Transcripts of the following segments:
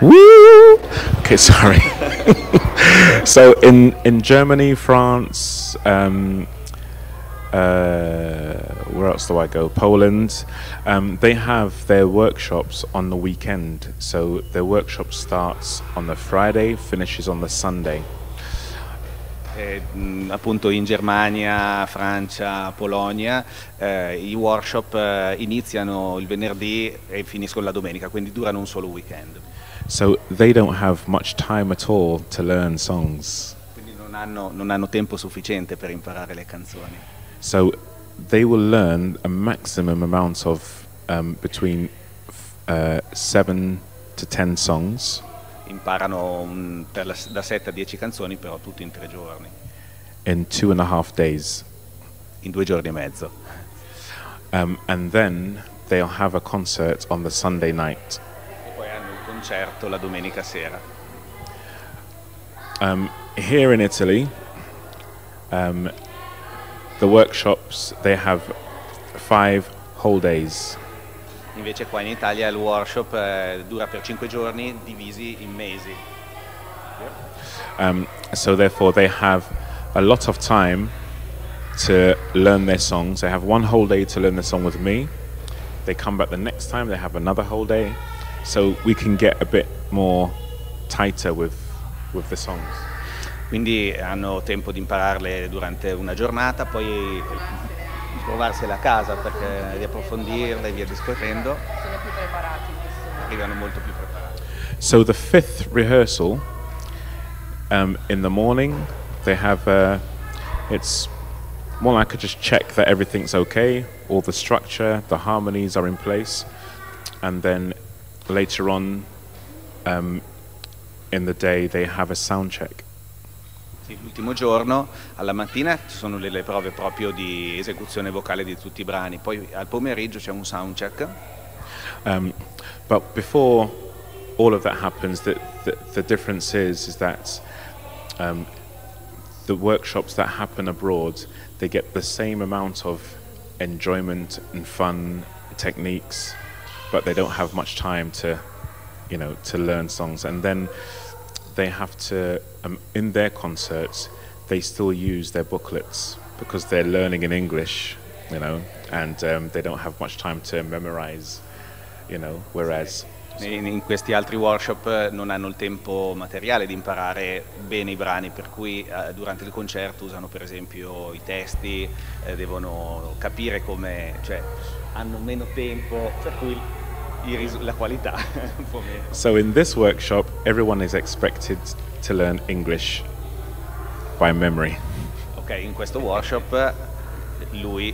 Woo! Okay, sorry. So in Germany, France, where else do I go? Poland. They have their workshops on the weekend. So their workshop starts on the Friday, finishes on the Sunday. Appunto in Germania, Francia, Polonia i workshop iniziano il venerdì e finiscono la domenica, quindi durano un solo weekend. So they don't have much time at all to learn songs. Quindi non hanno tempo sufficiente per imparare le canzoni. So they will learn a maximum amount of between 7 to 10 songs. Imparano da 7 a 10 canzoni, però tutto in 3 giorni. In 2.5 days. In 2 giorni e mezzo. And then they'll have a concert on the Sunday night. E poi hanno il concerto la domenica sera. Here in Italy, the workshops, they have 5 whole days. Invece qua in Italia il workshop dura per 5 giorni divisi in mesi. So therefore they have a lot of time to learn their songs. They have 1 whole day to learn the song with me. They come back the next time, they have another whole day. So we can get a bit more tighter with the songs. Quindi hanno tempo di impararle durante una giornata, poi trovarsela a casa perché di approfondirle e via discorrendo. Sono più preparati. Arrivano molto più preparati. So the 5th rehearsal, in the morning, they have it's more like I just check that everything's okay, all the structure, the harmonies are in place, and then later on in the day they have a sound check. Sì, l'ultimo giorno, alla mattina ci sono le prove proprio di esecuzione vocale di tutti i brani, poi al pomeriggio c'è un sound check. But before all of that happens, the difference is that the workshops that happen abroad, they get the same amount of enjoyment and fun techniques, but they don't have much time to learn songs. And then they have to, in their concerts, they still use their booklets because they're learning in English, and they don't have much time to memorize, whereas... In questi altri workshop non hanno il tempo materiale di imparare bene i brani, per cui durante il concerto usano per esempio i testi, devono capire come, cioè hanno meno tempo, per cui la qualità un po' meno. So in this workshop everyone is expected to learn English by memory. Ok, in questo workshop lui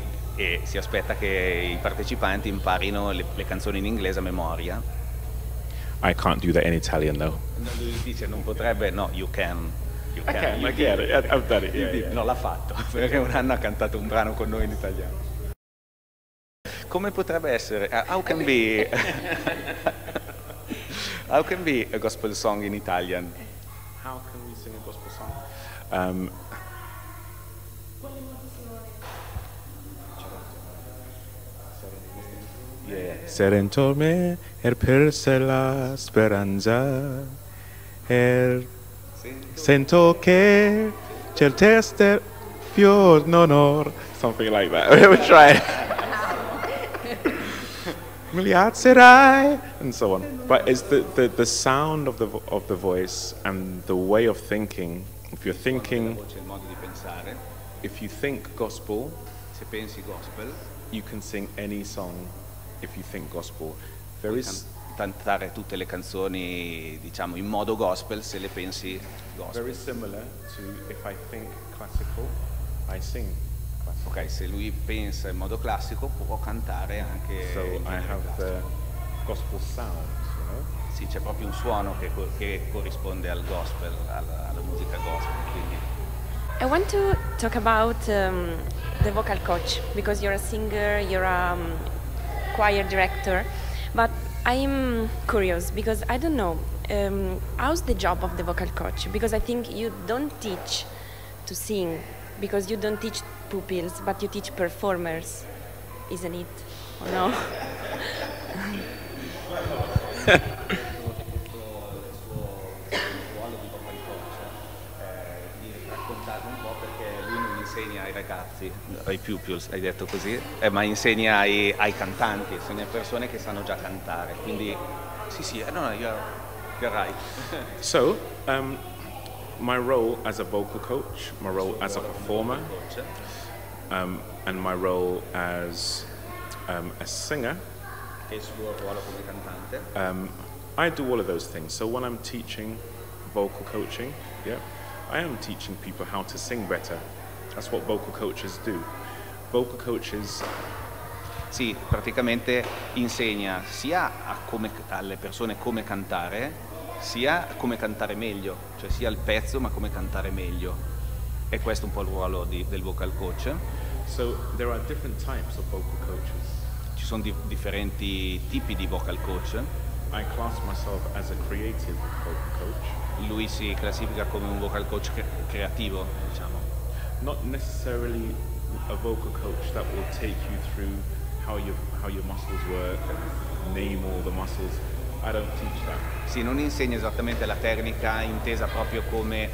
si aspetta che i partecipanti imparino le canzoni in inglese a memoria. I can't do that in Italian though. Lui dice non potrebbe, no, you can. I get it. I've done it. Yeah. No, l'ha fatto, perché un anno ha cantato un brano con noi in italiano. Come potrebbe essere? How can be a gospel song in Italian? How can we sing a gospel song? Serento me perse la speranza, sento che certeste fior non something like that. We try. Mi alzerai, and so on. But it's the sound of the voice and the way of thinking. If you're thinking, if you think gospel, se pensi gospel, you can sing any song. If you think gospel, cantare tutte le canzoni, diciamo, in modo gospel se le pensi gospel. Very similar to if I think classical, I sing classical. Ok, se lui pensa in modo classico può cantare anche. So I have the gospel sound, Sì, c'è proprio un suono che corrisponde al gospel, alla musica gospel. Quindi. I want to talk about the vocal coach, because you're a singer, you're a choir director, but I'm curious because I don't know how's the job of the vocal coach, because I think you don't teach to sing, because you don't teach pupils, but you teach performers, isn't it? Or no? insegna ai ragazzi, ai pupils, hai detto così, ma insegna ai cantanti, insegna a persone che sanno già cantare, quindi sì, no, you're right. So, my role as a vocal coach, my role as a performer, and my role as a singer, Che il suo ruolo come cantante. I do all of those things. So when I'm teaching vocal coaching, I am teaching people how to sing better. That's what vocal coaches do. Vocal coaches Sì, praticamente insegna sia alle persone come cantare, sia come cantare meglio, cioè sia il pezzo ma come cantare meglio. E questo è un po' il ruolo del vocal coach. So there are different types of vocal coaches. Ci sono differenti tipi di vocal coach. I class myself as a creative vocal coach. Lui si classifica come un vocal coach creativo, diciamo. Not necessarily a vocal coach that will take you through how your muscles work and name all the muscles. I don't teach that. Sì, non insegna esattamente la tecnica intesa proprio come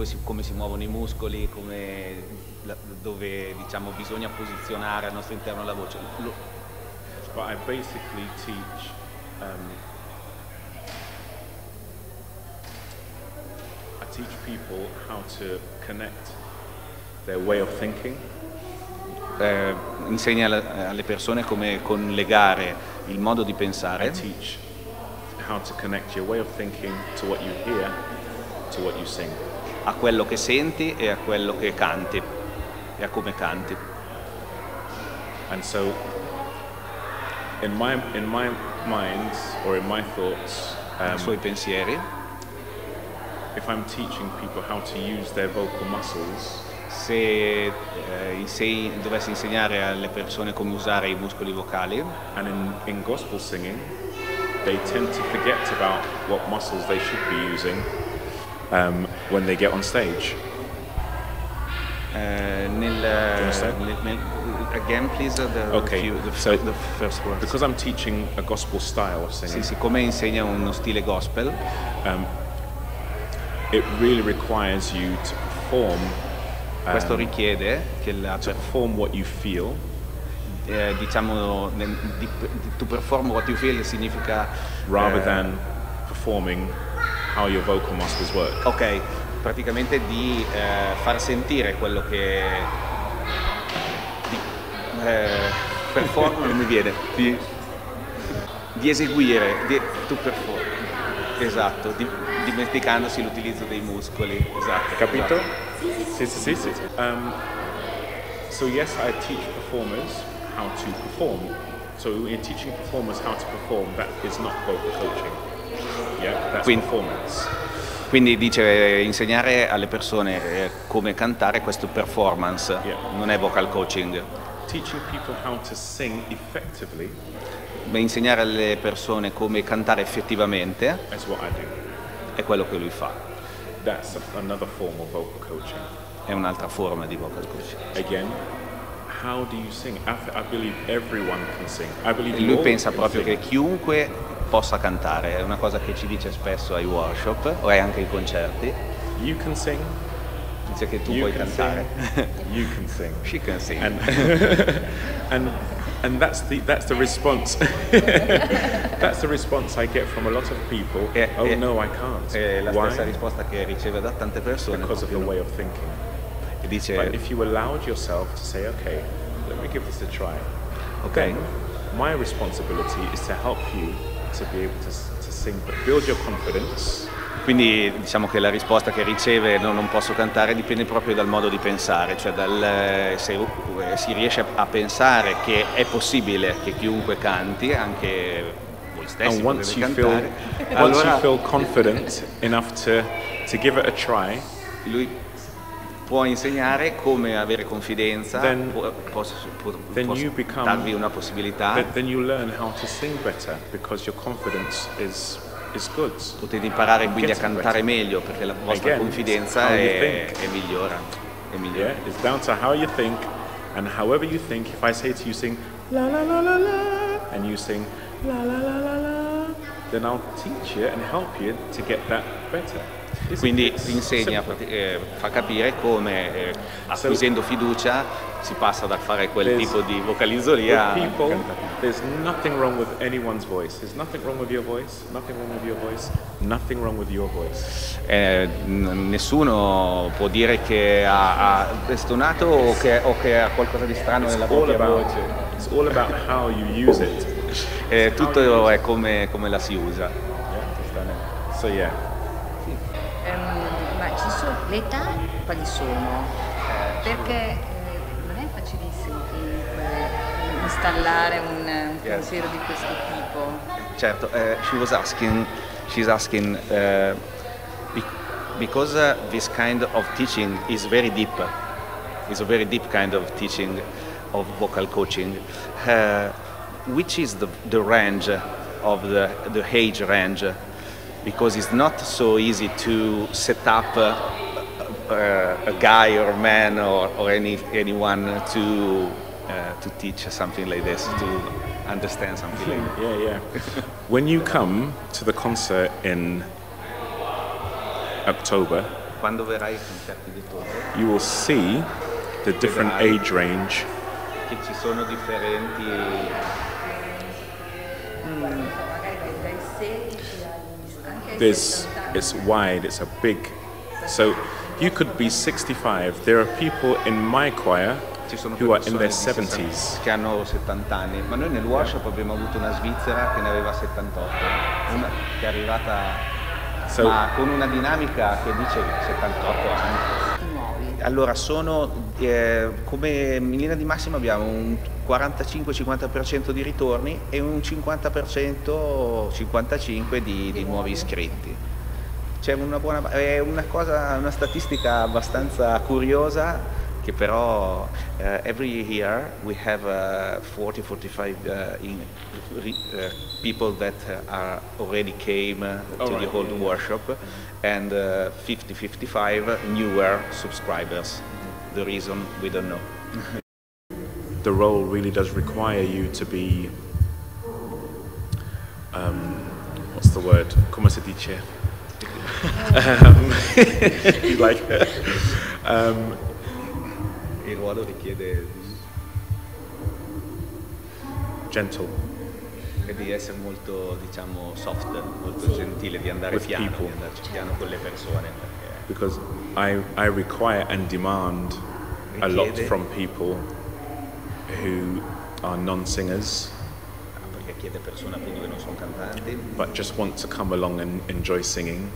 si muovono i muscoli, dove diciamo bisogna posizionare al nostro interno la voce. But I basically teach people how to connect their way of thinking. Insegna alle persone come collegare il modo di pensare. I teach how to connect your way of thinking to what you hear, to what you sing. A quello che senti e a quello che canti e a come canti. And so in my mind or in my thoughts, I suoi pensieri, if I'm teaching people how to use their vocal muscles, se dovessi insegnare alle persone come usare i muscoli vocali, and in gospel singing they tend to forget about what muscles they should be using when they get on stage. Again, please, the first word. Because I'm teaching a gospel style of singing. Sì, siccome insegna uno stile gospel, it really requires you to perform. Questo richiede che to perform what you feel. Diciamo, to perform what you feel significa rather than performing how your vocal muscles work. Ok, praticamente di far sentire quello che perform non mi viene di eseguire to perform, esatto, dimenticandosi l'utilizzo dei muscoli, esatto. Capito? Esatto. Sì. So yes, I teach performers how to perform. So in teaching performers how to perform, that is not vocal coaching. Yeah, that's performance. Quindi dice insegnare alle persone come cantare, questo è performance, non è vocal coaching. Teaching people how to sing effectively. Insegnare alle persone come cantare effettivamente is what I do. È quello che lui fa. That's another form of vocal coaching. È un'altra forma di vocal coaching. Again, how do you sing? I believe everyone can sing. I believe lui pensa proprio che chiunque possa cantare, è una cosa che ci dice spesso ai workshop o anche ai concerti. You can sing. Dice che tu puoi cantare. You can sing. She can sing. And that's the response. That's the response I get from a lot of people. No, I can't. È la stessa risposta che riceve da tante persone. Because of the way of thinking. E dice, but if you allowed yourself to say, okay, let me give this a try. Okay. Then my responsibility is to help you to be able to sing, but build your confidence. Quindi diciamo che la risposta che riceve non posso cantare dipende proprio dal modo di pensare, cioè se si riesce a pensare che è possibile che chiunque canti, anche voi stessi potete cantare. Once you feel confident enough to give it a try, lui può insegnare come avere confidenza, può darvi una possibilità. Then you learn how to sing better because your confidence is good. Potete imparare quindi a cantare meglio perché la vostra confidenza migliora. Yeah, it's down to how you think, and however you think. If I say to you sing la la la la la, and you sing la la la la la, then I'll teach you and help you to get that better. Quindi insegna, fa capire come acquisendo fiducia si passa da fare quel tipo di vocalizzoria a people, cantare. there's nothing wrong with anyone's voice. There's nothing wrong with your voice, nothing wrong with your voice, nothing wrong with your voice. Nessuno può dire che ha stonato o che ha qualcosa di strano nella propria voce. It's all about how you use it. Tutto è come la si usa. So yeah. Ma ci sono l'età quali sono? Perché non è facilissimo comunque installare un pensiero di questo tipo. Certo, she's asking because this kind of teaching is very deep. It's a very deep kind of teaching of vocal coaching. Which is the range of the age range? Because it's not so easy to set up a guy or a man or anyone to teach something like this, to understand something like that. Yeah. When you come to the concert in October, Quando verrai ai concerti di ottobre, you will see the different age range. che ci sono differenti. It's wide, it's a big, so you could be 65. There are people in my choir Ci sono who are in persone their di 70s. che hanno 70 anni, ma noi nel workshop abbiamo avuto una svizzera che ne aveva 78, una che è arrivata ma con una dinamica che dice 78 anni. Allora sono, come in linea di massima abbiamo un 45-50% di ritorni e un 50%, 55% di nuovi iscritti. C'è è una statistica abbastanza curiosa che però every year we have 40-45 people that are already came to the old workshop and 50-55 newer subscribers. The reason we don't know. The role really does require you to be, what's the word? Come si dice? Like, Il ruolo richiede gentle e di essere molto, diciamo, soft, molto gentile, di andare piano, di andarci piano con le persone. because I require and demand a lot from people who are non-singers, Perché chiede persone appunto che non sono cantanti, but just want to come along and enjoy singing.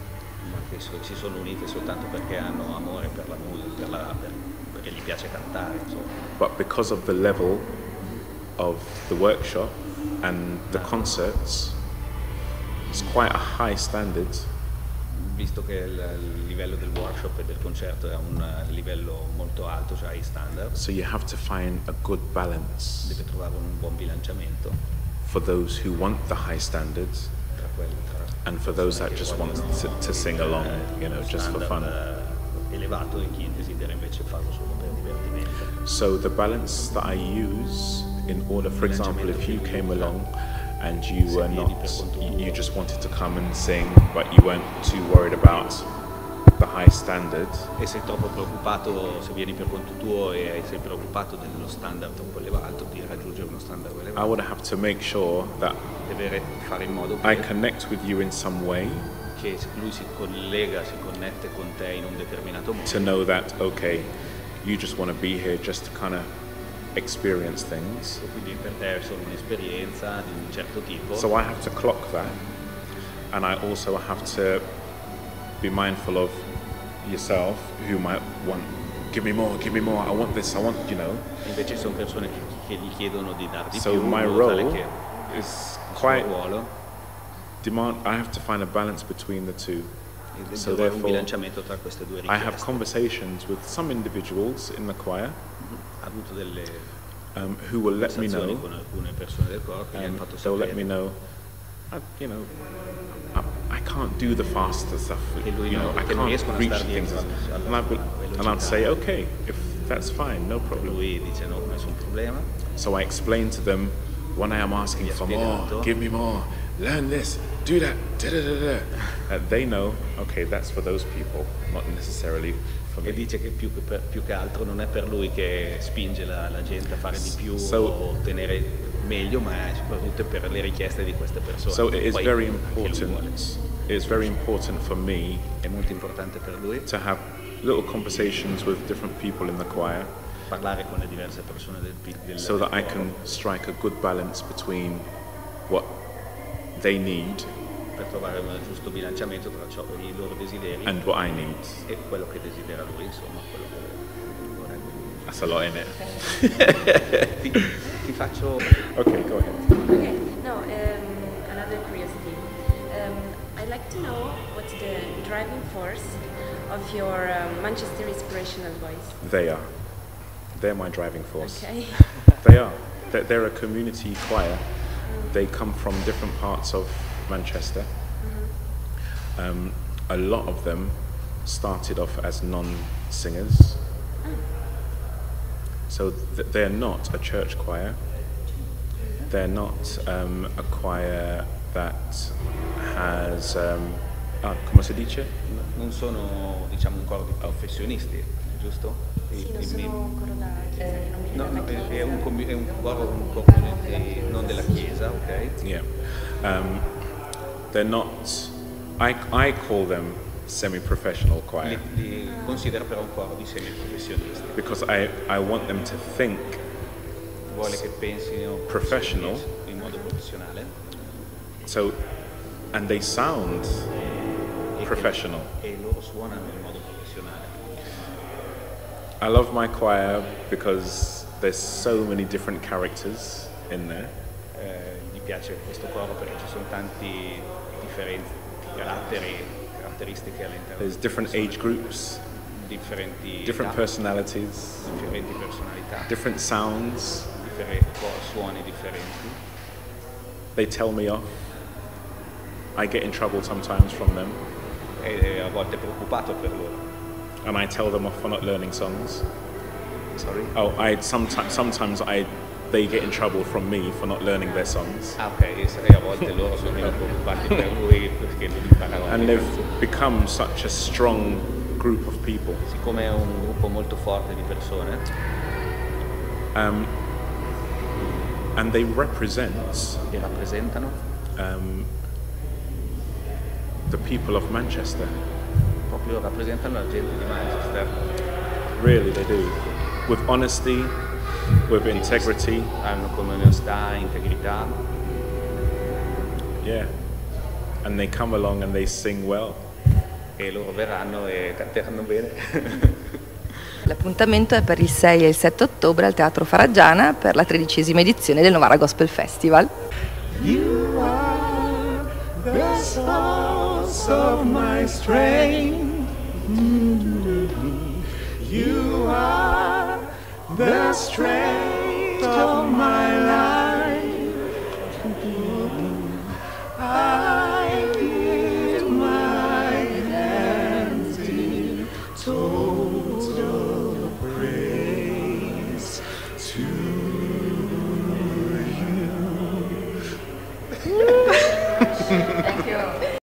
ma che si sono unite soltanto perché hanno amore per la musica, perché gli piace cantare, insomma. But because of the level of the workshop and the concerts, it's quite a high standard. Visto che il livello del workshop e del concerto è un livello molto alto, cioè high standard, So you have to find a good balance deve trovare un buon bilanciamento for those who want the high standards tra quelli, and for those that just want to sing along, you know, just for fun. Elevato e chi desidera invece farlo solo per divertimento. So the balance that I use in order, for example, if you came along and you were not, you just wanted to come and sing, but you weren't too worried about the high standard. E sei troppo preoccupato, se vieni per conto tuo e sei preoccupato dello standard troppo elevato, di raggiungere uno standard I elevato, would have to make sure that deve fare in modo I che connect with you in some way lui si collega, si connette con te in un determinato modo, to know that, okay, you just want to be here just to kind of experience things. quindi per te è solo un'esperienza di un certo tipo. So I have to clock that, and I also have to be mindful of yourself who might want, give me more, I want this, I want, you know. Invece ci sono persone che gli chiedono di dar di So più, my in modo tale role che is il suo quite ruolo I have to find a balance between the two. è So trovare un therefore, bilanciamento tra queste due I have richieste. conversations with some individuals in the choir Ha avuto delle who will let me conversazioni know, con alcune persone del coro che gli hanno fatto they'll let me sapere know, you know, I can't do the faster stuff, che lui you know, non, I che non can't riescono a reach star things. dietro And I'd say, okay, if that's fine, no problem. Lui dice no, nessun problema. So I explain to them When I am asking for more, give me more, learn this, do that, they know, okay, that's for those people, not necessarily for me. E dice che più che altro non è per lui che spinge la gente a fare di più o ottenere meglio, ma è soprattutto per le richieste di queste persone. So it is very important. It's very important for me. È molto importante per lui to have little conversations with different people in the choir. Parlare con le diverse persone del so that I can strike a good balance between what they need per trovare un giusto bilanciamento tra i loro desideri and what I need. E quello che desidera lui, insomma, quello che vorrebbe. That's a lot in it. ti faccio. Okay, go ahead. Okay. No, another curiosity. I'd like to know what's the driving force of your Manchester inspirational voice. They're my driving force. Okay. They are. They're a community choir. They come from different parts of Manchester. A lot of them started off as non-singers. So they're not a church choir. They're not a choir that has... come si dice? Non sono, diciamo, un coro di professionisti, giusto? Sì, non sono un coro da chiesa, no, è un coro non della chiesa, ok? Yeah. They're not... I call them semi-professional choir. Li considero però un coro di semi-professionisti. Because I want them to think vuole che pensino professional in modo professionale. So, and they sound professional. E loro suonano in modo professionale. I love my choir because there's so many different characters in there. Mi piace questo coro perché ci sono tanti differenti caratteristiche all'interno. There's different age groups, different personalities, differenti personalità, different sounds. Suoni differenti. They tell me off. I get in trouble sometimes from them. E a volte preoccupato per loro. And I tell them off for not learning songs. Sorry? Oh, sometimes they get in trouble from me for not learning their songs. Ah, ok, e a volte loro sono preoccupati per lui perché non imparavano. And they've become such a strong group of people. Siccome è un gruppo molto forte di persone. And they rappresentano the people of Manchester. Proprio rappresentano la gente di Manchester. Really, they do. With honesty, with integrity. Hanno come onestà, integrità. Yeah. And they come along and they sing well. E loro verranno e canteranno bene. L'appuntamento è per il 6 e il 7 ottobre al Teatro Faraggiana per la 13ª edizione del Novara Gospel Festival. You are the source of my strength. You are the strength of my life.